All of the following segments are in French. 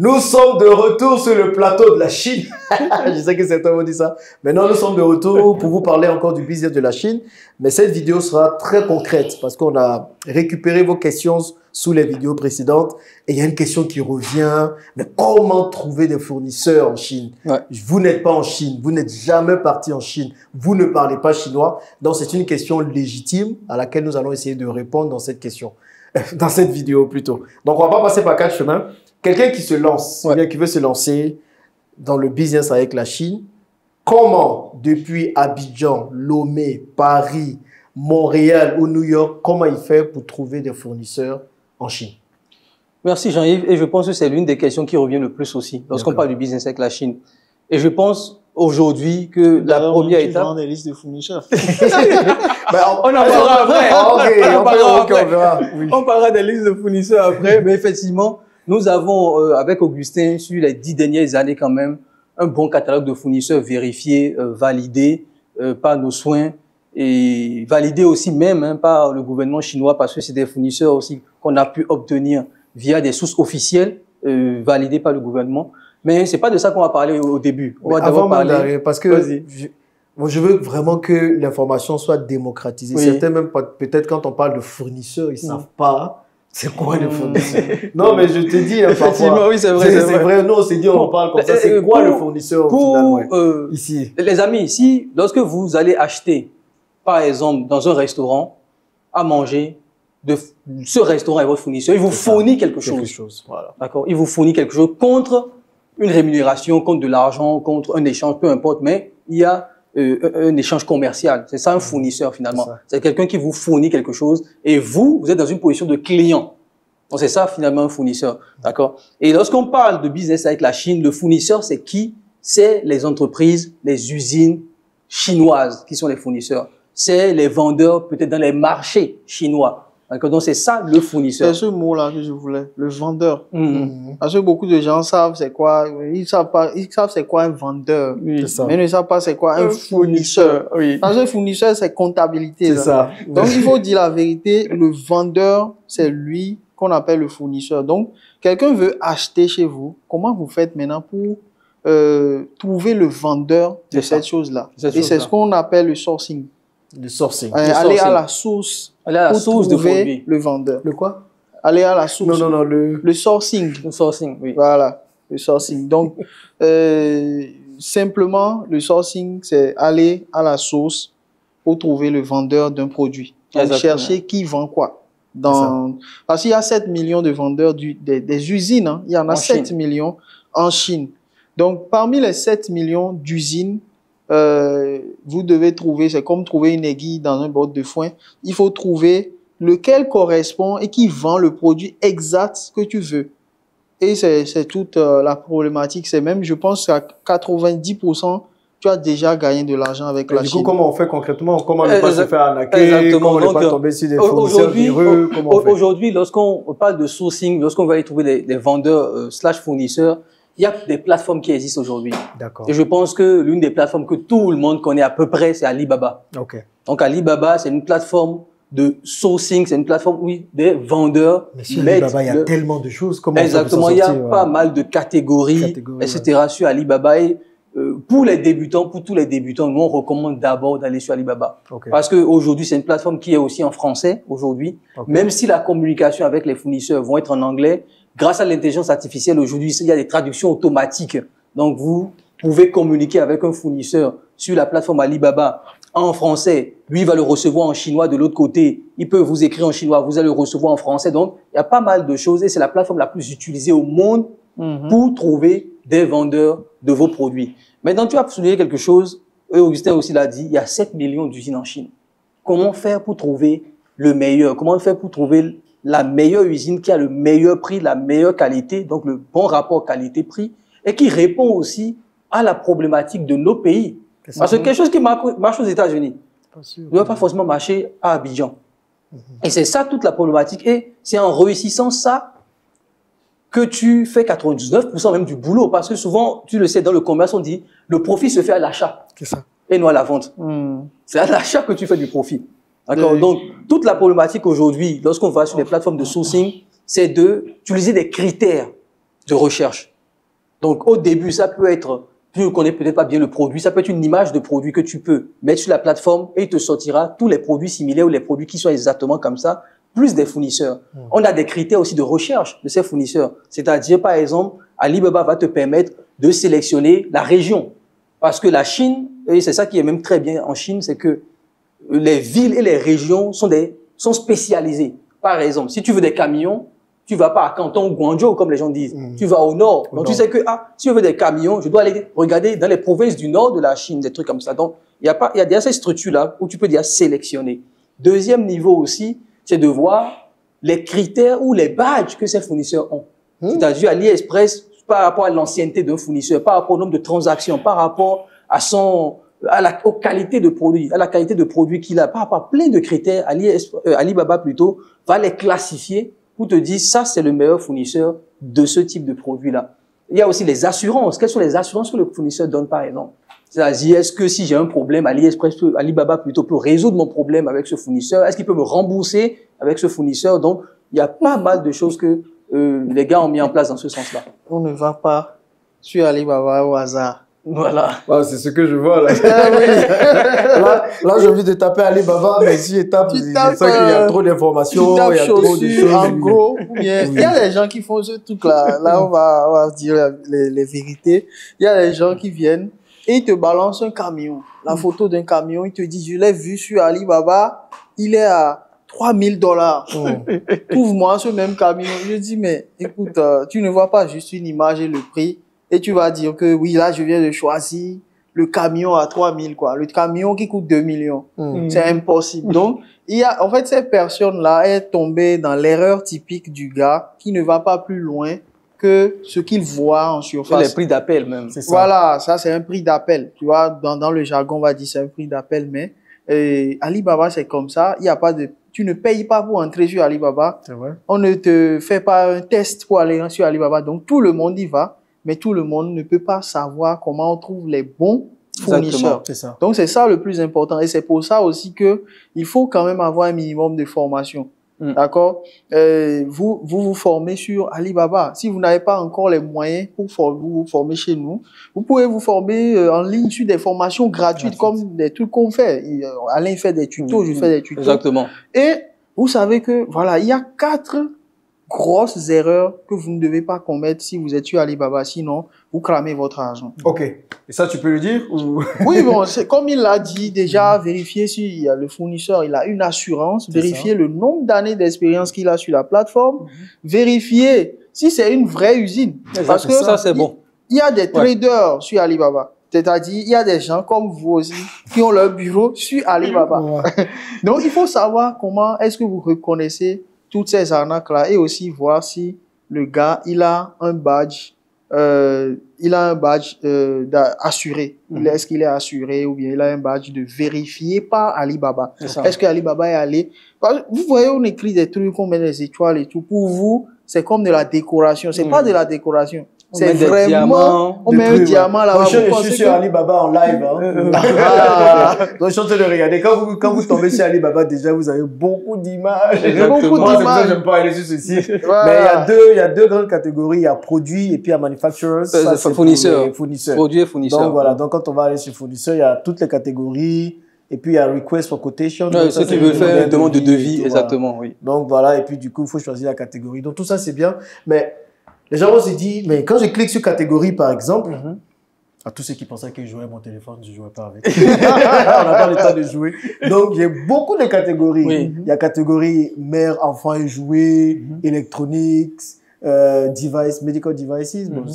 Nous sommes de retour sur le plateau de la Chine. Je sais que certains vont dire ça. Maintenant, nous sommes de retour pour vous parler encore du business de la Chine. Mais cette vidéo sera très concrète parce qu'on a récupéré vos questions sous les vidéos précédentes. Et il y a une question qui revient. Mais comment trouver des fournisseurs en Chine? Vous n'êtes pas en Chine. Vous n'êtes jamais parti en Chine. Vous ne parlez pas chinois. Donc, c'est une question légitime à laquelle nous allons essayer de répondre dans cette question. Dans cette vidéo plutôt. Donc, on va pas passer par 4 chemins. Quelqu'un qui se lance, bien qui veut se lancer dans le business avec la Chine, comment, depuis Abidjan, Lomé, Paris, Montréal ou New York, comment il fait pour trouver des fournisseurs en Chine? Merci Jean-Yves. Et je pense que c'est l'une des questions qui revient le plus aussi lorsqu'on parle du business avec la Chine. Et je pense aujourd'hui que la première étape... On des listes de fournisseurs. On en parlera après. On parlera des listes de fournisseurs après. Mais effectivement, nous avons, avec Augustin, sur les 10 dernières années quand même, un bon catalogue de fournisseurs vérifiés, validés par nos soins et validés aussi même par le gouvernement chinois parce que c'est des fournisseurs aussi qu'on a pu obtenir via des sources officielles validées par le gouvernement. Mais c'est pas de ça qu'on va parler au début. On va d'abord parler... Parce que je veux vraiment que l'information soit démocratisée. Certains même, peut-être quand on parle de fournisseurs, ils savent pas c'est quoi le fournisseur. Non, mais je te dis, effectivement, oui, c'est vrai. C'est vrai. Nous, on s'est dit, on parle comme ça. C'est quoi le fournisseur ici? Les amis, ici, lorsque vous allez acheter, par exemple, dans un restaurant, à manger, ce restaurant est votre fournisseur, il vous fournit quelque chose. Voilà. D'accord? Il vous fournit quelque chose contre une rémunération, contre de l'argent, contre un échange, peu importe, mais il y a un échange commercial. C'est ça un fournisseur finalement. C'est quelqu'un qui vous fournit quelque chose et vous êtes dans une position de client. Donc c'est ça finalement un fournisseur. D'accord? Et lorsqu'on parle de business avec la Chine, le fournisseur c'est qui? C'est les entreprises, les usines chinoises qui sont les fournisseurs. C'est les vendeurs peut-être dans les marchés chinois. Donc c'est ça le fournisseur. C'est ce mot-là que je voulais, le vendeur. Parce que beaucoup de gens savent c'est quoi, ils savent c'est quoi un vendeur, mais ils ne savent pas c'est quoi un fournisseur. Parce que fournisseur c'est comptabilité. C'est ça. Donc il faut dire la vérité, le vendeur c'est lui qu'on appelle le fournisseur. Donc quelqu'un veut acheter chez vous, comment vous faites maintenant pour trouver le vendeur de cette chose-là? Et c'est ce qu'on appelle le sourcing. Le sourcing. Aller à la source. Aller à la source de produit. Le vendeur. Le quoi? Aller à la source. Non, le sourcing. Le sourcing, oui. Voilà, le sourcing. Donc, simplement, le sourcing, c'est aller à la source pour trouver le vendeur d'un produit. Donc, chercher qui vend quoi. Parce qu'il y a 7 millions de vendeurs des usines. Hein. Il y en a 7 millions en Chine. Donc, parmi les 7 millions d'usines, vous devez trouver, c'est comme trouver une aiguille dans un bord de foin. Il faut trouver lequel correspond et qui vend le produit exact que tu veux. Et c'est toute la problématique. C'est même, je pense, qu'à 90%, tu as déjà gagné de l'argent avec la Chine. Du coup, comment on fait concrètement? Comment ne pas se faire arnaquer? Comment ne pas tomber sur des fournisseurs véreux? Aujourd'hui, lorsqu'on parle de sourcing, lorsqu'on va aller trouver des vendeurs /fournisseurs, il y a des plateformes qui existent aujourd'hui. D'accord. Et je pense que l'une des plateformes que tout le monde connaît à peu près, c'est Alibaba. Donc Alibaba, c'est une plateforme de sourcing, c'est une plateforme, oui, des vendeurs. Mais sur Alibaba, il y a tellement de choses. Comment exactement, il y a pas mal de catégories, etc. sur Alibaba. Et pour les débutants, pour tous les débutants, nous on recommande d'abord d'aller sur Alibaba. Parce qu'aujourd'hui, c'est une plateforme qui est aussi en français aujourd'hui. Même si la communication avec les fournisseurs vont être en anglais, grâce à l'intelligence artificielle, aujourd'hui, il y a des traductions automatiques. Donc, vous pouvez communiquer avec un fournisseur sur la plateforme Alibaba en français. Lui, il va le recevoir en chinois de l'autre côté. Il peut vous écrire en chinois, vous allez le recevoir en français. Donc, il y a pas mal de choses et c'est la plateforme la plus utilisée au monde pour trouver des vendeurs de vos produits. Maintenant, tu as souligné quelque chose, et Augustin aussi l'a dit, il y a 7 millions d'usines en Chine. Comment faire pour trouver le meilleur? Comment faire pour trouver la meilleure usine qui a le meilleur prix, la meilleure qualité, donc le bon rapport qualité-prix, et qui répond aussi à la problématique de nos pays. Parce que quelque chose qui marche aux États-Unis ne doit pas forcément marcher à Abidjan. Et c'est ça toute la problématique. Et c'est en réussissant ça que tu fais 99% même du boulot. Parce que souvent, tu le sais, dans le commerce, on dit le profit se fait à l'achat. C'est ça. Et non à la vente. C'est à l'achat que tu fais du profit. D'accord. Donc, toute la problématique aujourd'hui, lorsqu'on va sur les plateformes de sourcing, c'est d'utiliser des critères de recherche. Donc, au début, ça peut être, tu ne connais peut-être pas bien le produit, ça peut être une image de produit que tu peux mettre sur la plateforme et il te sortira tous les produits similaires ou les produits qui sont exactement comme ça, plus des fournisseurs. On a des critères aussi de recherche de ces fournisseurs. C'est-à-dire, par exemple, Alibaba va te permettre de sélectionner la région. Parce que la Chine, et c'est ça qui est même très bien en Chine, c'est que les villes et les régions sont spécialisées. Par exemple, si tu veux des camions, tu vas pas à Canton ou Guangzhou, comme les gens disent. Tu vas au nord. Donc, tu sais que, si je veux des camions, je dois aller regarder dans les provinces du nord de la Chine, des trucs comme ça. Donc, il y a déjà ces structures-là où tu peux déjà sélectionner. Deuxième niveau aussi, c'est de voir les critères ou les badges que ces fournisseurs ont. C'est-à-dire, AliExpress, par rapport à l'ancienneté d'un fournisseur, par rapport au nombre de transactions, par rapport aux qualités de produits, à la qualité de produits qu'il a, par rapport à plein de critères, Alibaba plutôt, va les classifier pour te dire, ça, c'est le meilleur fournisseur de ce type de produit-là. Il y a aussi les assurances. Quelles sont les assurances que le fournisseur donne, par exemple? C'est-à-dire, est-ce que si j'ai un problème, Alibaba plutôt peut résoudre mon problème avec ce fournisseur? Est-ce qu'il peut me rembourser avec ce fournisseur? Donc, il y a pas mal de choses que les gars ont mis en place dans ce sens-là. On ne va pas sur Alibaba au hasard. Voilà. Ouais, c'est ce que je vois là. Là, j'ai envie de taper Alibaba, mais si je tape, je sens qu'il y a trop d'informations, il y a trop de choses. En gros, il y a des gens qui font ce truc-là. Là, on va dire les vérités. Il y a des gens qui viennent et ils te balancent un camion. La photo d'un camion, ils te disent, je l'ai vu sur Alibaba, il est à $3,000. Trouve-moi ce même camion. Je dis, mais écoute, tu ne vois pas juste une image et le prix. Et tu vas dire que oui, là, je viens de choisir le camion à 3 000, quoi. Le camion qui coûte 2 millions. C'est impossible. Donc, en fait, cette personne-là est tombée dans l'erreur typique du gars qui ne va pas plus loin que ce qu'il voit en surface. Les prix d'appel, même. C'est ça. Voilà, ça, c'est un prix d'appel. Tu vois, dans le jargon, on va dire c'est un prix d'appel, mais Alibaba, c'est comme ça. Il y a pas de, tu ne payes pas pour entrer sur Alibaba. C'est vrai. On ne te fait pas un test pour aller sur Alibaba. Donc, tout le monde y va. Mais tout le monde ne peut pas savoir comment on trouve les bons fournisseurs. C'est ça. Donc, c'est ça le plus important. Et c'est pour ça aussi que il faut quand même avoir un minimum de formation. D'accord? Vous formez sur Alibaba. Si vous n'avez pas encore les moyens pour vous former chez nous, vous pouvez vous former en ligne sur des formations gratuites comme des trucs qu'on fait. Alain fait des tutos, je fais des tutos. Exactement. Et vous savez que, voilà, il y a 4 grosses erreurs que vous ne devez pas commettre si vous êtes sur Alibaba, sinon vous cramez votre argent. Ok. Et ça, tu peux le dire ou... Oui, bon, c'est comme il l'a dit, déjà, vérifier si le fournisseur il a une assurance, vérifier le nombre d'années d'expérience qu'il a sur la plateforme, vérifier si c'est une vraie usine. Parce que ça, c'est bon. Il y a des traders sur Alibaba. C'est-à-dire, il y a des gens comme vous aussi qui ont leur bureau sur Alibaba. Donc, il faut savoir comment est-ce que vous reconnaissez toutes ces arnaques-là et aussi voir si le gars, il a un badge assuré. Est-ce qu'il est assuré ou bien il a un badge de vérifié par Alibaba. Est-ce que Alibaba est allé... Vous voyez, on écrit des trucs, on met des étoiles et tout. Pour vous, c'est comme de la décoration. C'est pas de la décoration. C'est vraiment, on met un diamant là-bas. Je suis sur Alibaba en live. Donc, je suis en train de regarder. Quand vous tombez sur Alibaba, déjà, vous avez beaucoup d'images. Beaucoup Moi, c'est pour ça que d'images. j'aime pas aller sur ce site. Mais il y a deux grandes catégories. Il y a produits et puis il y a manufacturers. Ça, c'est fournisseurs. Produits et fournisseurs. Donc, voilà. Donc, quand on va aller sur fournisseurs, il y a toutes les catégories. Et puis, il y a request for quotation. Ceux qui veulent faire une demande de devis, exactement, oui. Donc, voilà. Et puis, du coup, il faut choisir la catégorie. Donc, tout ça, c'est bien. Mais les gens vont se dire, mais quand je clique sur catégorie, par exemple, à tous ceux qui pensaient que je jouais mon téléphone, je ne jouais pas avec. On n'a pas le temps de jouer. Donc, il y a beaucoup de catégories. Il y a catégorie mère, enfant et jouets, electronics, device, medical devices. Bon,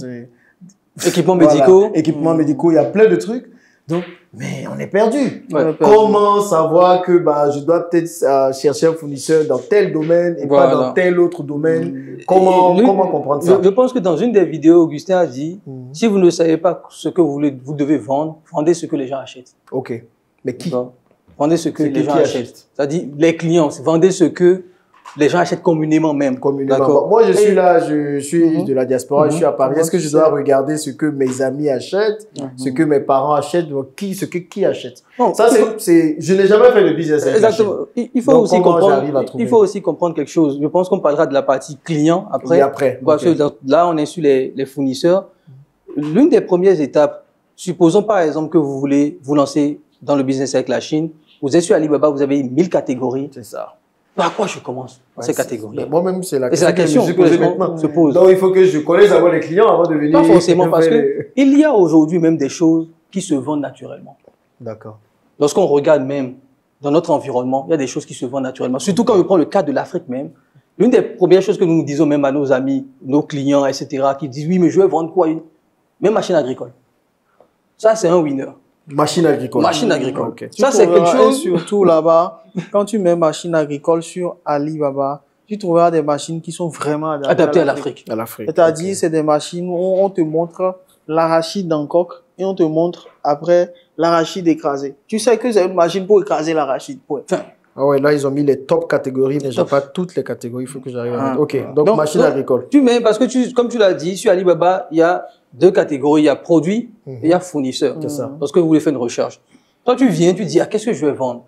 équipements médicaux. Équipements médicaux, il y a plein de trucs. Donc, mais on est perdu. Comment savoir que je dois peut-être chercher un fournisseur dans tel domaine et pas dans tel autre domaine? Comment comprendre ça? Je pense que dans une des vidéos, Augustin a dit, si vous ne savez pas ce que vous devez vendre, vendez ce que les gens achètent. Ok. Mais qui? Vendez ce que les gens achètent. C'est-à-dire les clients, vendez ce que les gens achètent communément même. Bon, moi, je suis là, je suis de la diaspora, je suis à Paris. Est-ce que je dois regarder ce que mes amis achètent, ce que mes parents achètent, donc qui achète? Non, ça, je n'ai jamais fait de business. Exactement. Il faut aussi comprendre quelque chose. Je pense qu'on parlera de la partie client après. Et après. Parce que là, on est sur les fournisseurs. l'une des premières étapes, supposons par exemple que vous voulez vous lancer dans le business avec la Chine, vous êtes sur Alibaba, vous avez 1000 catégories. C'est ça. Par quoi je commence ces catégories? Moi-même, c'est la question que les gens se posent. Donc, il faut que je connaisse avant les clients avant de venir. Pas forcément, parce que il y a aujourd'hui même des choses qui se vendent naturellement. D'accord. Lorsqu'on regarde même dans notre environnement, il y a des choses qui se vendent naturellement. Surtout quand on prend le cas de l'Afrique même. L'une des premières choses que nous disons même à nos amis, nos clients, etc., qui disent, oui, mais je vais vendre quoi? Même machine agricole. Ça, c'est un winner. Machine agricole. Machine agricole. Okay. Ça, c'est quelque chose. Surtout là-bas, quand tu mets machine agricole sur Alibaba, tu trouveras des machines qui sont vraiment adaptées à l'Afrique. C'est-à-dire, c'est des machines où on te montre l'arachide en coque et on te montre après l'arachide écrasé. Tu sais que c'est une machine pour écraser l'arachide. Enfin, ah ouais, là, ils ont mis les top catégories, mais j'ai pas toutes les catégories. Il faut que j'arrive à mettre. Ok, donc machine agricole. Tu mets, parce que comme tu l'as dit, sur Alibaba, il y a deux catégories. Il y a produit et il y a fournisseur. C'est ça. Parce que vous voulez faire une recherche. Toi, tu viens, tu dis, qu'est-ce que je vais vendre?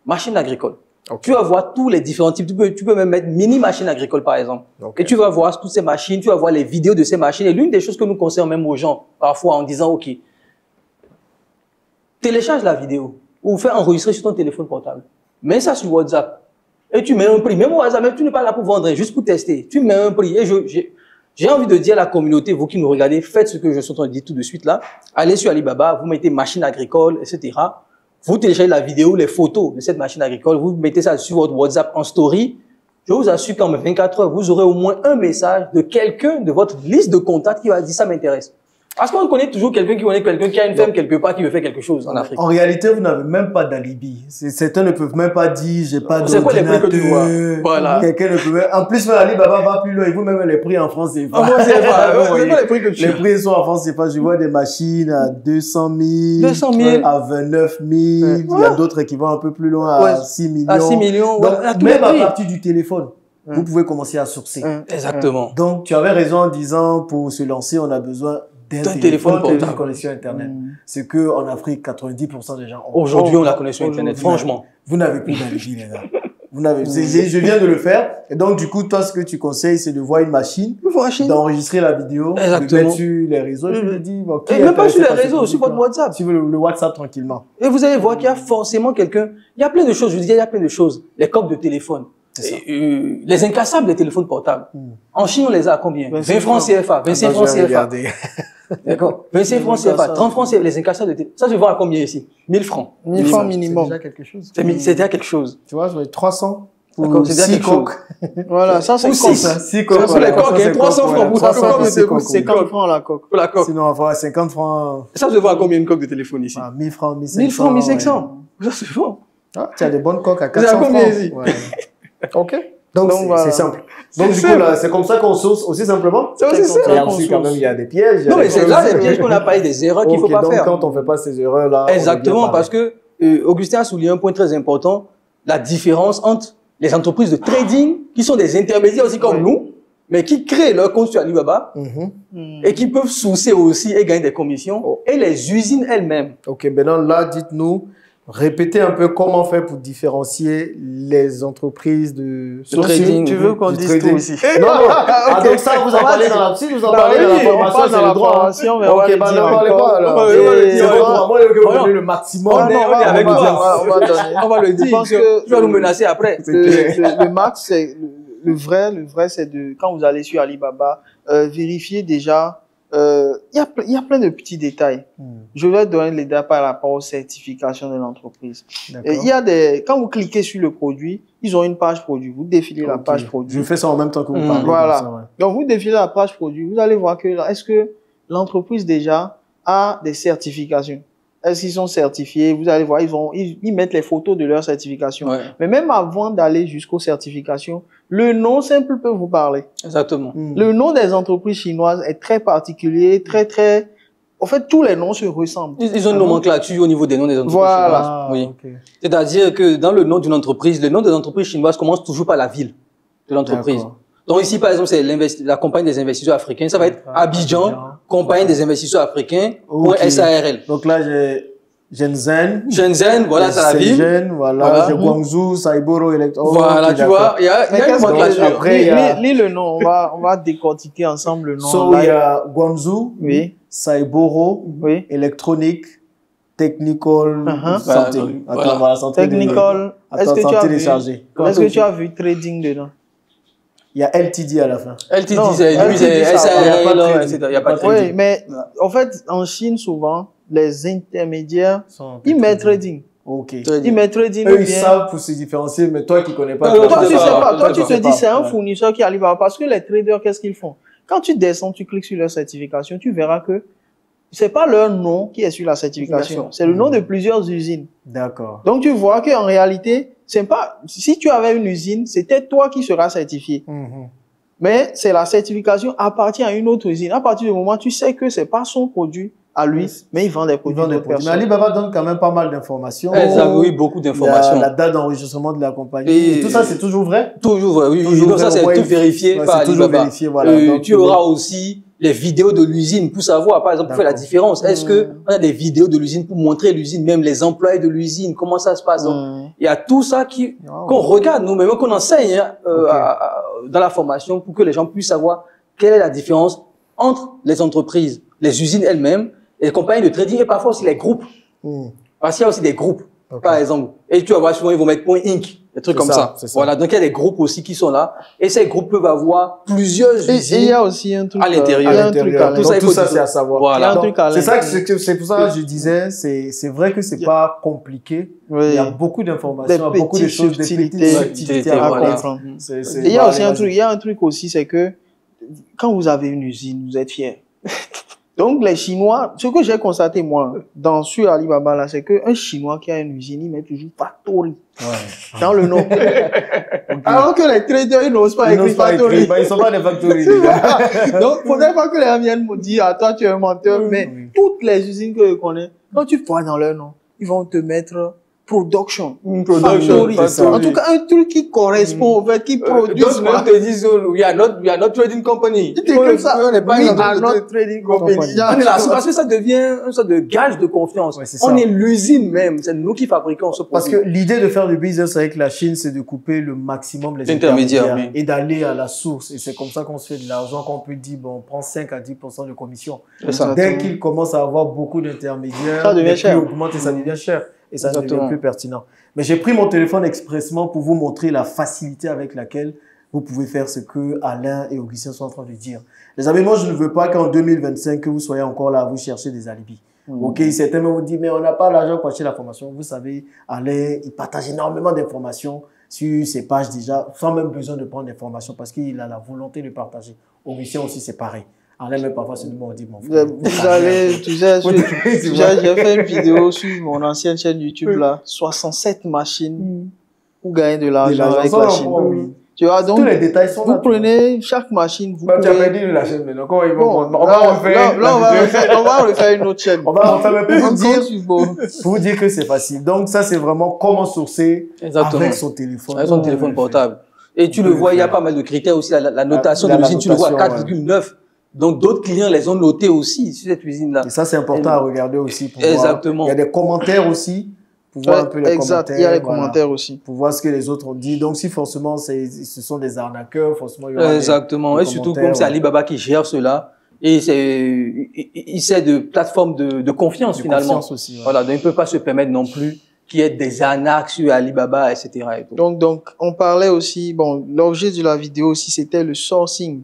Machine agricole. Okay. Tu vas voir tous les différents types. Tu peux même mettre mini machine agricole, par exemple. Okay. Et tu vas voir toutes ces machines, tu vas voir les vidéos de ces machines. Et l'une des choses que nous conseillons même aux gens, parfois, en disant, OK, télécharge la vidéo ou fais enregistrer sur ton téléphone portable. Mets ça sur WhatsApp. Et tu mets un prix. Même au hasard, même tu n'es pas là pour vendre, juste pour tester. Tu mets un prix. Et j'ai envie de dire à la communauté, vous qui nous regardez, faites ce que je suis en train de dire tout de suite là. Allez sur Alibaba, vous mettez machine agricole, etc. Vous téléchargez la vidéo, les photos de cette machine agricole, vous mettez ça sur votre WhatsApp en story. Je vous assure qu'en 24 heures, vous aurez au moins un message de quelqu'un de votre liste de contacts qui va dire ça m'intéresse. Parce qu'on connaît toujours quelqu'un qui a une ferme quelque part qui veut faire quelque chose en Afrique. En réalité, vous n'avez même pas d'alibi. Certains ne peuvent même pas dire, j'ai pas d'ordinateur. C'est quoi les prix que tu vois? Voilà. Quelqu'un ne peut même... En plus, Alibaba va plus loin. Il vous même les prix en France, c'est pas. En France, c'est pas. C'est pas les prix que tu vois. Les prix sont en France, c'est pas. Je vois des machines à 200 000. 200 000. À 29 000. Il y a d'autres qui vont un peu plus loin à 6 millions. À 6 millions. Donc, même à partir du téléphone, vous pouvez commencer à sourcer. Exactement. Donc, tu avais raison en disant, pour se lancer, on a besoin d'un téléphone et d'une connexion Internet. C'est que en Afrique, 90% des gens ont. Aujourd'hui, on a la connexion Internet, franchement. Vous n'avez plus d'alibi, les gars. Vous n'avez, je viens de le faire. Et donc, du coup, toi, ce que tu conseilles, c'est de voir une machine, d'enregistrer la vidéo, de mettre sur les réseaux. Je me dis, bon, et même pas sur les réseaux, sur votre WhatsApp. Sur le WhatsApp, tranquillement. Et vous allez voir qu'il y a forcément quelqu'un. Il y a plein de choses, je vous dis, il y a plein de choses. Les coques de téléphone. Les incassables des téléphones portables. En Chine, on les a à combien? 20 francs CFA, 25 francs CFA. D'accord. 25 francs CFA, 30 francs CFA, les incassables de téléphone. Ça se vend à combien ici? 1000 francs. 1000 francs minimum. C'est déjà quelque chose. C'est déjà quelque chose. Tu vois, 300. D'accord, c'est déjà quelque chose. Voilà, ça c'est 6 coques. C'est les coques, 300 francs. 50 francs la coque. Pour la coque. Sinon, on va avoir 50 francs. Ça se vend à combien une coque de téléphone ici? 1000 francs, 1500. 1000 francs, 1500. Ça se vend. Tu as des bonnes coques à 400 francs. combien ici? Ok. Donc voilà. c'est simple. Donc du coup là, c'est comme ça qu'on source aussi simplement. C'est aussi simple. Et ensuite quand même il y a des pièges. Non mais c'est là les pièges qu'on a parlé, des erreurs qu'il faut pas faire. Donc quand on fait pas ces erreurs là. Exactement, parce que Augustin a souligné un point très important, la différence entre les entreprises de trading qui sont des intermédiaires aussi comme nous, mais qui créent leur compte sur Alibaba et qui peuvent sourcer aussi et gagner des commissions, et les usines elles-mêmes. Ok, maintenant là, dites-nous, répétez un peu comment faire pour différencier les entreprises de trading. Tu veux qu'on dise tout ici? Non, non. Donc ça, vous en parlez dans la, si vous en parlez dans la formation, c'est le droit. Ok, bah n'en parlez pas alors. C'est bon, moi, je vais vous donner le maximum. On est avec toi. On va le dire. Tu vas nous menacer après. Le max, c'est le vrai, c'est de, quand vous allez sur Alibaba, vérifier déjà. Il y a plein de petits détails. Je vais donner les détails par rapport aux certifications de l'entreprise. Il y a quand vous cliquez sur le produit, ils ont une page produit. Vous défilez la page produit. Je fais ça en même temps que vous parlez. Voilà. Ça, ouais. Donc, vous défilez la page produit. Vous allez voir que est-ce que l'entreprise déjà a des certifications? Est-ce qu'ils sont certifiés? Vous allez voir, ils mettent les photos de leur certification. Ouais. Mais même avant d'aller jusqu'aux certifications, le nom simple peut vous parler. Exactement. Le nom des entreprises chinoises est très particulier, très... En fait, tous les noms se ressemblent. Ils ont une nomenclature au niveau des noms des entreprises voilà. chinoises. Oui. Okay. C'est-à-dire que dans le nom d'une entreprise, le nom des entreprises chinoises commence toujours par la ville de l'entreprise. Donc ici, par exemple, c'est la compagnie des investisseurs africains. Ça va être Abidjan, compagnie des investisseurs africains, .SARL. Donc là, j'ai Shenzhen. Shenzhen, voilà, c'est la ville. Shenzhen, voilà. J'ai Guangzhou, Saiboro, Electro. Voilà, tu vois, il y a une nomenclature. Lis le nom, on va décortiquer ensemble le nom. So, il y a Guangzou. Oui. Saiboro, électronique, technical, santé. Attends, voilà, santé. Technical, est-ce que tu as vu trading dedans? Il y a LTD à la fin. LTD, c'est SARL, il n'y a pas de trading. Oui, mais en fait, en Chine, souvent, les intermédiaires, ils mettent trading. Ok. Ils mettent trading. Eux, ils savent pour se différencier, mais toi qui ne connais pas. Toi, tu sais pas. Toi, tu te dis, c'est un fournisseur qui arrive à... Parce que les traders, qu'est-ce qu'ils font? Quand tu descends, tu cliques sur leur certification, tu verras que c'est pas leur nom qui est sur la certification. C'est le nom de plusieurs usines. D'accord. Donc, tu vois qu'en réalité, c'est pas, si tu avais une usine, c'était toi qui seras certifié. Mais c'est la certification appartient à une autre usine. À partir du moment où tu sais que c'est pas son produit à lui, mais il vend des produits d'autres personnes. Mais Alibaba donne quand même pas mal d'informations. Oui, beaucoup d'informations. La date d'enregistrement de la compagnie. Et tout ça, c'est toujours vrai? Toujours vrai, oui. Donc ça, c'est tout vérifié par Alibaba. Toujours vérifié, voilà. Donc, tu auras aussi les vidéos de l'usine pour savoir, par exemple, pour faire la différence. Est-ce que on a des vidéos de l'usine pour montrer l'usine, même les employés de l'usine, comment ça se passe? Donc, il y a tout ça qu'on regarde nous-mêmes, qu'on enseigne dans la formation pour que les gens puissent savoir quelle est la différence entre les entreprises, les usines elles-mêmes, les compagnies de trading et parfois aussi les groupes. Parce qu'il y a aussi des groupes, par exemple. Et tu vas voir souvent, ils vont mettre point Inc. Des trucs comme ça. Voilà. Donc, il y a des groupes aussi qui sont là. Et ces groupes peuvent avoir plusieurs usines. Et il y a aussi un truc à l'intérieur. Tout ça, c'est à savoir. Voilà. C'est pour ça que je disais, c'est vrai que c'est pas compliqué. Il y a beaucoup d'informations, beaucoup de choses, des petites subtilités à comprendre. Et il y a aussi un truc aussi, c'est que quand vous avez une usine, vous êtes fiers. Donc, les Chinois, ce que j'ai constaté, moi, sur Alibaba, là, c'est qu'un Chinois qui a une usine, il met toujours Factory dans le nom. Alors que les traders, ils n'osent pas écrire Factory. Ils sont pas des Factory, les gars. Donc, faudrait pas que les gens viennent me dire, ah, toi, tu es un menteur, mais toutes les usines que je connais, quand tu vois dans leur nom, ils vont te mettre Production. Factory. En tout cas, un truc qui correspond au fait, qui produit. Donc, on te dit, we are not trading company. Tu t'écris ça. On n'est pas not trading company. On est là, parce que ça devient une sorte de gage de confiance. On est l'usine même. C'est nous qui fabriquons ce produit. Parce que l'idée de faire du business avec la Chine, c'est de couper le maximum les intermédiaires et d'aller à la source. Et c'est comme ça qu'on se fait de l'argent, qu'on peut dire, bon, on prend 5 à 10% de commission. Dès qu'il commence à avoir beaucoup d'intermédiaires, ça devient cher. Augmente et ça devient cher. Et ça devient plus pertinent. Mais j'ai pris mon téléphone expressement pour vous montrer la facilité avec laquelle vous pouvez faire ce que Alain et Augustin sont en train de dire. Les amis, moi, je ne veux pas qu'en 2025, que vous soyez encore là à vous chercher des alibis. Ok, certains me disent, mais on n'a pas l'argent pour acheter la formation. Vous savez, Alain, il partage énormément d'informations sur ses pages déjà, sans même besoin de prendre des formations parce qu'il a la volonté de partager. Augustin aussi, c'est pareil. Même parfois, c'est le moment où on dit, mon frère. Vous allez, tu sais, j'ai fait une vidéo sur mon ancienne chaîne YouTube, là, 67 machines pour gagner de l'argent avec la Chine. Tu vois, donc, tous les détails sont vous prenez chaque machine, vous pouvez... Tu as perdu la chaîne, mais donc, on va refaire une autre chaîne. On va refaire un peu pour vous dire que c'est facile. Donc, ça, c'est vraiment comment sourcer avec son téléphone. Avec son téléphone portable. Et tu le vois, il y a pas mal de critères aussi. La notation de l'usine, tu le vois à 4,9. Donc, d'autres clients les ont notés aussi sur cette usine-là. Et ça, c'est important à regarder aussi. Pour Exactement. Voir. Il y a des commentaires aussi. Pour voir un peu les commentaires. Il y a les commentaires aussi. Pour voir ce que les autres ont dit. Donc, si forcément, ce sont des arnaqueurs, forcément, il y aura exactement. Et surtout, comme c'est Alibaba qui gère cela. Et il sait de plateforme de confiance, finalement. Confiance aussi, Voilà. Donc, il ne peut pas se permettre non plus qu'il y ait des arnaques sur Alibaba, etc. Et tout. Donc, on parlait aussi, bon, l'objet de la vidéo aussi, c'était le sourcing.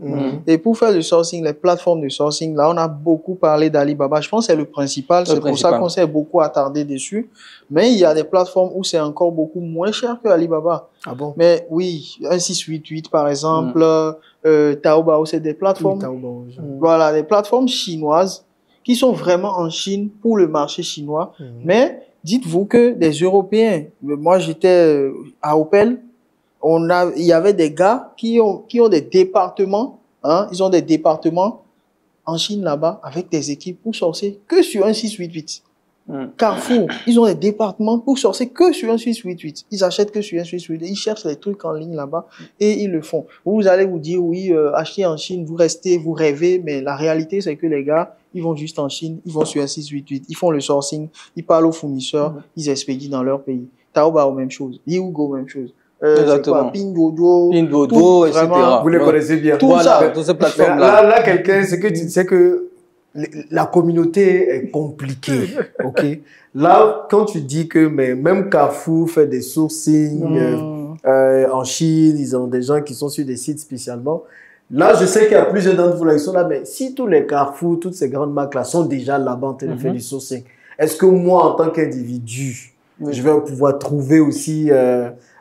Et pour faire le sourcing, les plateformes de sourcing, là, on a beaucoup parlé d'Alibaba. Je pense que c'est le principal. C'est pour ça qu'on s'est beaucoup attardé dessus. Mais il y a des plateformes où c'est encore beaucoup moins cher que Alibaba. Ah bon? Mais oui, 1688, par exemple, Taobao, c'est des plateformes. Voilà, des plateformes chinoises qui sont vraiment en Chine pour le marché chinois. Mais, dites-vous que des Européens, moi j'étais à Opel, il y avait des gars qui ont des départements, ils ont des départements en Chine là-bas avec des équipes pour sourcer que sur un 688. Carrefour, ils ont des départements pour sourcer que sur un 688. Ils achètent que sur un 688. Ils cherchent les trucs en ligne là-bas et ils le font. Vous allez vous dire, oui, acheter en Chine, vous restez, vous rêvez, mais la réalité c'est que les gars, ils vont juste en Chine, ils vont sur un 688, ils font le sourcing, ils parlent aux fournisseurs, ils expédient dans leur pays. Taobao, même chose. Liugo, même chose. Exactement. Pinduoduo, etc. Vous les connaissez bien. Tout ça. Toutes ces plateformes-là. Là, quelqu'un, c'est que tu sais que la communauté est compliquée, ok? Là, quand tu dis que même Carrefour fait des sourcing en Chine, ils ont des gens qui sont sur des sites spécialement. Là, je sais qu'il y a plusieurs d'entre vous là qui sont là, mais si tous les Carrefour, toutes ces grandes marques là sont déjà là-bas en train de faire du sourcing, est-ce que moi, en tant qu'individu, je vais pouvoir trouver aussi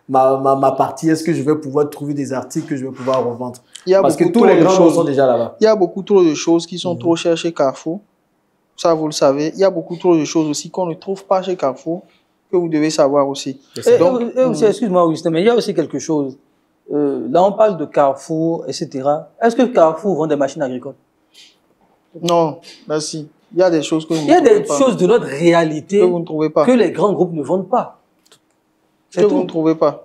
ma partie? Est-ce que je vais pouvoir trouver des articles que je vais pouvoir revendre? Parce que tous les grands sont déjà là-bas. Il y a beaucoup trop de choses qui sont trop chères chez Carrefour. Ça, vous le savez. Il y a beaucoup trop de choses aussi qu'on ne trouve pas chez Carrefour, que vous devez savoir aussi. Excuse-moi, Augustin, mais il y a aussi quelque chose. Là, on parle de Carrefour, etc. Est-ce que Carrefour vend des machines agricoles? Non, merci. Il y a des choses que vous ne trouvez pas. Il y a des choses de notre réalité que vous ne trouvez pas, que les grands groupes ne vendent pas. Que vous ne trouvez pas.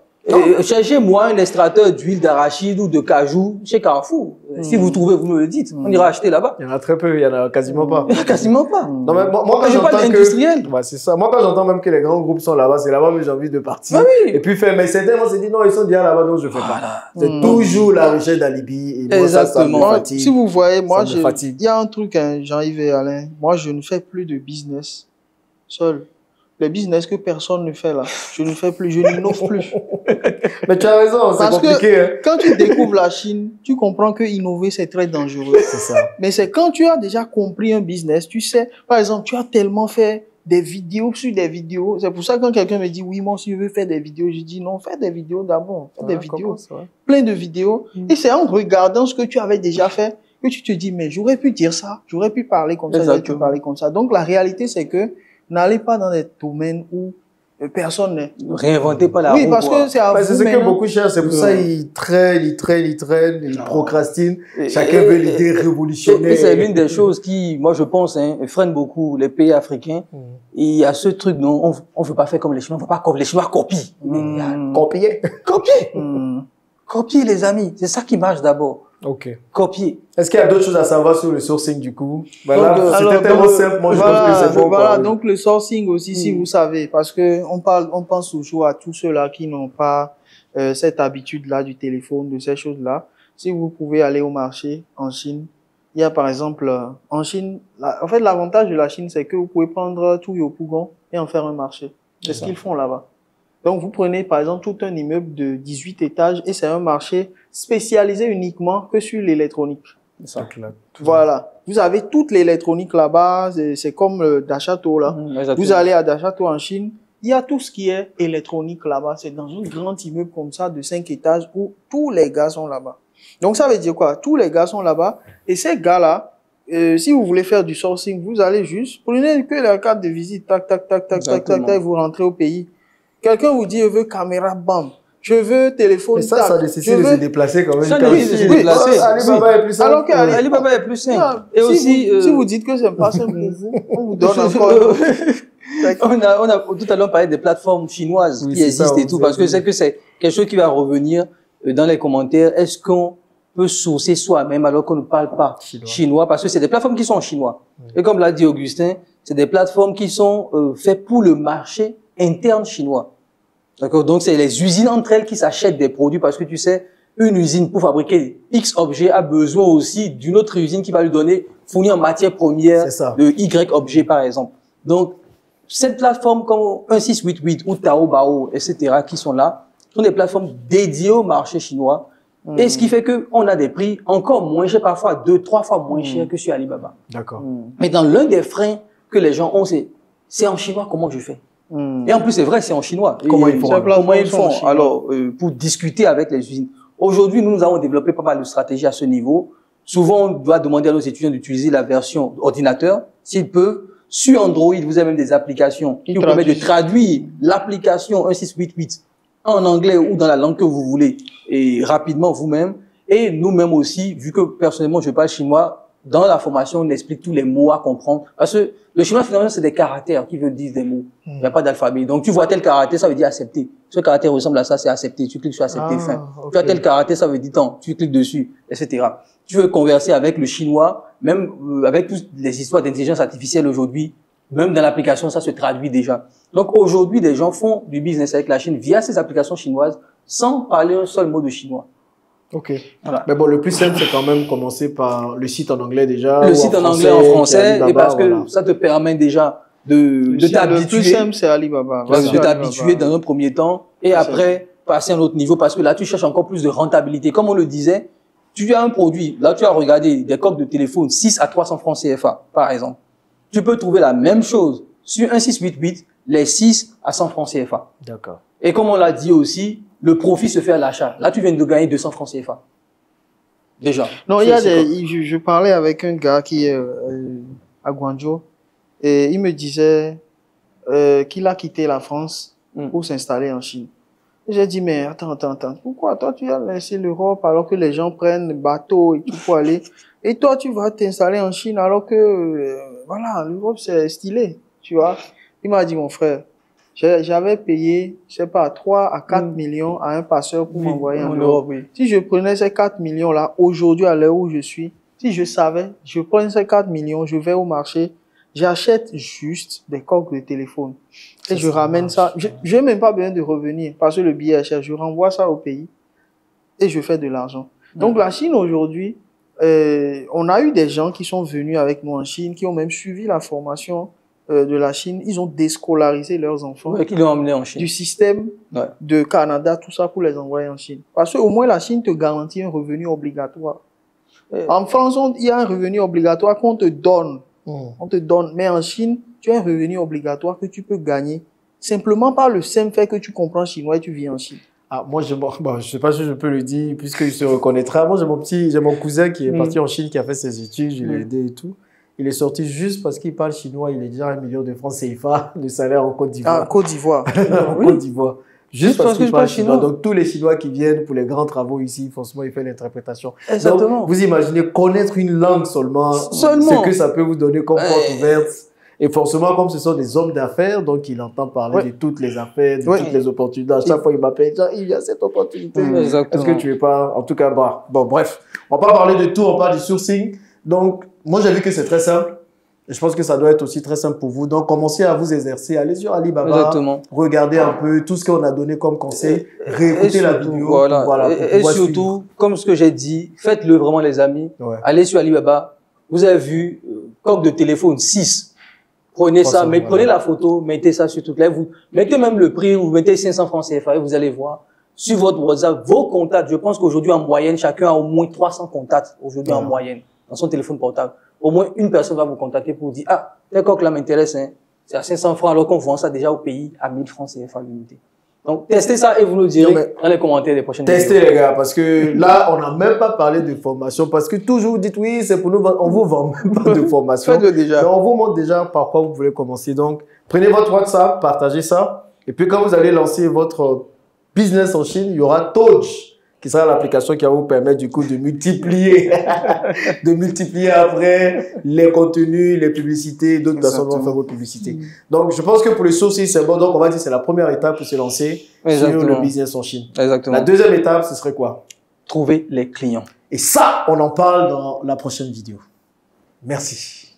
Cherchez-moi un extracteur d'huile d'arachide ou de cajou chez Carrefour. Si vous trouvez, vous me le dites. On ira acheter là-bas. Il y en a très peu, il y en a quasiment pas. Il y en a quasiment pas. Non, mais moi quand j'entends que... Ouais, c'est ça. Moi, quand j'entends même que les grands groupes sont là-bas, c'est là-bas que j'ai envie de partir. Ah oui. Et puis faire, mais certains vont se dire, non, ils sont déjà là-bas, donc je fais pas. C'est toujours la recherche d'alibi. Exactement. Si vous voyez, moi, il y a un truc, hein, Jean-Yves et Alain, moi, je ne fais plus de business seul. Le business que personne ne fait là, je ne fais plus, je n'innove plus. Mais tu as raison, c'est compliqué. Parce que quand tu découvres la Chine, tu comprends que innover c'est très dangereux. C'est ça. Mais c'est quand tu as déjà compris un business, tu sais, par exemple, tu as tellement fait des vidéos sur des vidéos. C'est pour ça que quand quelqu'un me dit, oui, moi, si je veux faire des vidéos, je dis non, fais des vidéos d'abord. Fais des vidéos. Plein de vidéos. Et c'est en regardant ce que tu avais déjà fait que tu te dis, mais j'aurais pu dire ça, j'aurais pu parler comme ça, j'aurais pu parler comme ça. Donc, la réalité, c'est que n'allez pas dans des domaines où personne n'est. Réinventez pas la roue. Oui, parce que c'est à vous. C'est ce que beaucoup cherchent. C'est pour ça ils traînent, ils procrastinent. Chacun veut l'idée révolutionnaire. Et c'est l'une des choses qui, moi, je pense, freinent beaucoup les pays africains. Et il y a ce truc, non, on veut pas faire comme les Chinois. On veut pas comme les Chinois copient. Copier. Copier, les amis. C'est ça qui marche d'abord. Ok. Copier. Est-ce qu'il y a d'autres choses à savoir sur le sourcing du coup? Voilà, c'était tellement simple. Moi, je pense que c'est bon. Voilà, donc le sourcing aussi, si vous savez, parce que on pense toujours à tous ceux-là qui n'ont pas cette habitude-là du téléphone, de ces choses-là. Si vous pouvez aller au marché en Chine, il y a par exemple en Chine, en fait l'avantage de la Chine, c'est que vous pouvez prendre tout Yopougon et en faire un marché. C'est ce qu'ils font là-bas. Donc, vous prenez, par exemple, tout un immeuble de 18 étages et c'est un marché spécialisé uniquement que sur l'électronique. Voilà. Vous avez toute l'électronique là-bas. C'est comme Dachâteau, là. Vous allez à Dachâteau en Chine. Il y a tout ce qui est électronique là-bas. C'est dans un grand immeuble comme ça de 5 étages où tous les gars sont là-bas. Donc, ça veut dire quoi? Tous les gars sont là-bas. Et ces gars-là, si vous voulez faire du sourcing, vous allez juste, prenez que la carte de visite, tac, tac, tac, tac, tac, tac, tac, vous rentrez au pays. Quelqu'un vous dit, je veux caméra, bam. Je veux téléphone. Mais ça nécessite de se déplacer quand même. Ça nécessite de se déplacer. Alibaba est plus simple. Alors Alibaba est plus simple. Et aussi, si vous dites que c'est pas simple pour vous, on vous donne encore. on a tout à l'heure parlé des plateformes chinoises qui existent et tout, parce que c'est quelque chose qui va revenir dans les commentaires. Est-ce qu'on peut sourcer soi-même alors qu'on ne parle pas chinois? Parce que c'est des plateformes qui sont en chinois. Et comme l'a dit Augustin, c'est des plateformes qui sont faites pour le marché interne chinois. D'accord? Donc, c'est les usines entre elles qui s'achètent des produits parce que tu sais, une usine pour fabriquer X objet a besoin aussi d'une autre usine qui va lui donner, fournir en matière première de Y objet, par exemple. Donc, cette plateforme comme 1688 ou Taobao, etc., qui sont là, sont des plateformes dédiées au marché chinois. Et ce qui fait que on a des prix encore moins chers, parfois 2-3 fois moins chers que sur Alibaba. D'accord. Mais dans l'un des freins que les gens ont, c'est en chinois, comment je fais? Et en plus, c'est vrai, c'est en chinois. Comment ils font? Alors, pour discuter avec les usines. Aujourd'hui, nous avons développé pas mal de stratégies à ce niveau. Souvent, on doit demander à nos étudiants d'utiliser la version ordinateur, s'ils peuvent. Sur Android, vous avez même des applications qui vous permettent de traduire l'application 1688 en anglais ou dans la langue que vous voulez, et rapidement vous-même. Et nous-mêmes aussi, vu que personnellement, je parle chinois, dans la formation, on explique tous les mots à comprendre. Parce que le chinois, finalement, c'est des caractères qui veulent dire des mots. Il n'y a pas d'alphabet. Donc, tu vois tel caractère, ça veut dire accepter. Ce caractère ressemble à ça, c'est accepter. Tu cliques sur accepter, fin. Tu as tel caractère, ça veut dire tant. Tu cliques dessus, etc. Tu veux converser avec le chinois, même avec toutes les histoires d'intelligence artificielle aujourd'hui, même dans l'application, ça se traduit déjà. Donc, aujourd'hui, des gens font du business avec la Chine via ces applications chinoises sans parler un seul mot de chinois. Ok. Voilà. Mais bon, le plus simple, c'est quand même commencer par le site en anglais déjà. Le site en anglais, en français, et parce que ça te permet déjà de t'habituer. Le plus simple, c'est Alibaba. De t'habituer dans un premier temps et après passer à un autre niveau parce que là, tu cherches encore plus de rentabilité. Comme on le disait, tu as un produit, là, tu as regardé des coques de téléphone 6 à 300 francs CFA, par exemple. Tu peux trouver la même chose sur un 688, les 6 à 100 francs CFA. D'accord. Et comme on l'a dit aussi, le profit se fait à l'achat. Là, tu viens de gagner 200 francs CFA. Déjà. Non, je parlais avec un gars qui est à Guangzhou et il me disait qu'il a quitté la France pour s'installer en Chine. J'ai dit, mais attends, pourquoi toi tu as laissé l'Europe alors que les gens prennent le bateau et tout pour aller, et toi tu vas t'installer en Chine alors que, voilà, l'Europe c'est stylé, tu vois. Il m'a dit, mon frère, j'avais payé, je sais pas, 3 à 4 millions à un passeur pour m'envoyer en Europe. Oui. Si je prenais ces 4 millions là, aujourd'hui à l'heure où je suis, si je savais, je prends ces 4 millions, je vais au marché, j'achète juste des coques de téléphone. Et je ramène ça. Je n'ai même pas besoin de revenir parce que le billet est cher. Je renvoie ça au pays et je fais de l'argent. Donc la Chine aujourd'hui, on a eu des gens qui sont venus avec nous en Chine, qui ont même suivi la formation de la Chine. Ils ont déscolarisé leurs enfants. Ouais, qui l'ont emmené en Chine. Du système de Canada, tout ça pour les envoyer en Chine. Parce qu'au moins la Chine te garantit un revenu obligatoire. En France, il y a un revenu obligatoire qu'on te donne. On te donne. Mais en Chine, tu as un revenu obligatoire que tu peux gagner simplement par le simple fait que tu comprends chinois et tu vis en Chine. Ah, moi, je sais pas si je peux le dire, puisqu'il se reconnaîtra. Moi, j'ai mon cousin qui est parti en Chine, qui a fait ses études, je l'ai aidé et tout. Il est sorti juste parce qu'il parle chinois, il est déjà 1 million de francs CFA de salaire en Côte d'Ivoire. Ah, Côte d'Ivoire. En Côte d'Ivoire. Juste parce qu'il parle chinois. Donc, tous les Chinois qui viennent pour les grands travaux ici, forcément, il fait l'interprétation. Exactement. Donc, vous imaginez connaître une langue seulement. Ce que ça peut vous donner comme porte ouverte. Et forcément, comme ce sont des hommes d'affaires, donc il entend parler de toutes les affaires, de toutes les opportunités. À chaque fois, il m'appelle, il y a cette opportunité. Est-ce que tu veux pas? En tout cas, bon, bref. On va pas parler de tout, on parle du sourcing. Donc, moi, j'ai vu que c'est très simple. Et je pense que ça doit être aussi très simple pour vous. Donc, commencez à vous exercer. Allez sur Alibaba. Regardez un peu tout ce qu'on a donné comme conseil. Réécoutez la vidéo. Voilà. Et surtout, comme ce que j'ai dit, faites-le vraiment, les amis. Allez sur Alibaba. Vous avez vu, coque de téléphone 6. Prenez ça, mais prenez la photo, mettez ça sur toute la, vous mettez même le prix, vous mettez 500 francs CFA et vous allez voir sur votre WhatsApp vos contacts. Je pense qu'aujourd'hui, en moyenne, chacun a au moins 300 contacts aujourd'hui en moyenne dans son téléphone portable. Au moins une personne va vous contacter pour vous dire, ah, tel coq là m'intéresse, hein. C'est à 500 francs alors qu'on vend ça déjà au pays à 1000 francs CFA l'unité. Donc, testez ça et vous nous direz dans les commentaires des prochaines vidéos. Testez les gars, parce que là, on n'a même pas parlé de formation, parce que toujours vous dites, oui, c'est pour nous, on vous vend même pas de formation. Faites-le déjà. Mais on vous montre déjà par quoi vous voulez commencer. Donc, prenez votre WhatsApp, partagez ça. Et puis, quand vous allez lancer votre business en Chine, il y aura Touch, qui sera l'application qui va vous permettre du coup de multiplier, après les contenus, les publicités, d'autres personnes vont faire vos publicités. Donc, je pense que pour le sourcing, c'est bon. Donc, on va dire que c'est la première étape pour se lancer sur le business en Chine. Exactement. La deuxième étape, ce serait quoi? Trouver les clients. Et ça, on en parle dans la prochaine vidéo. Merci.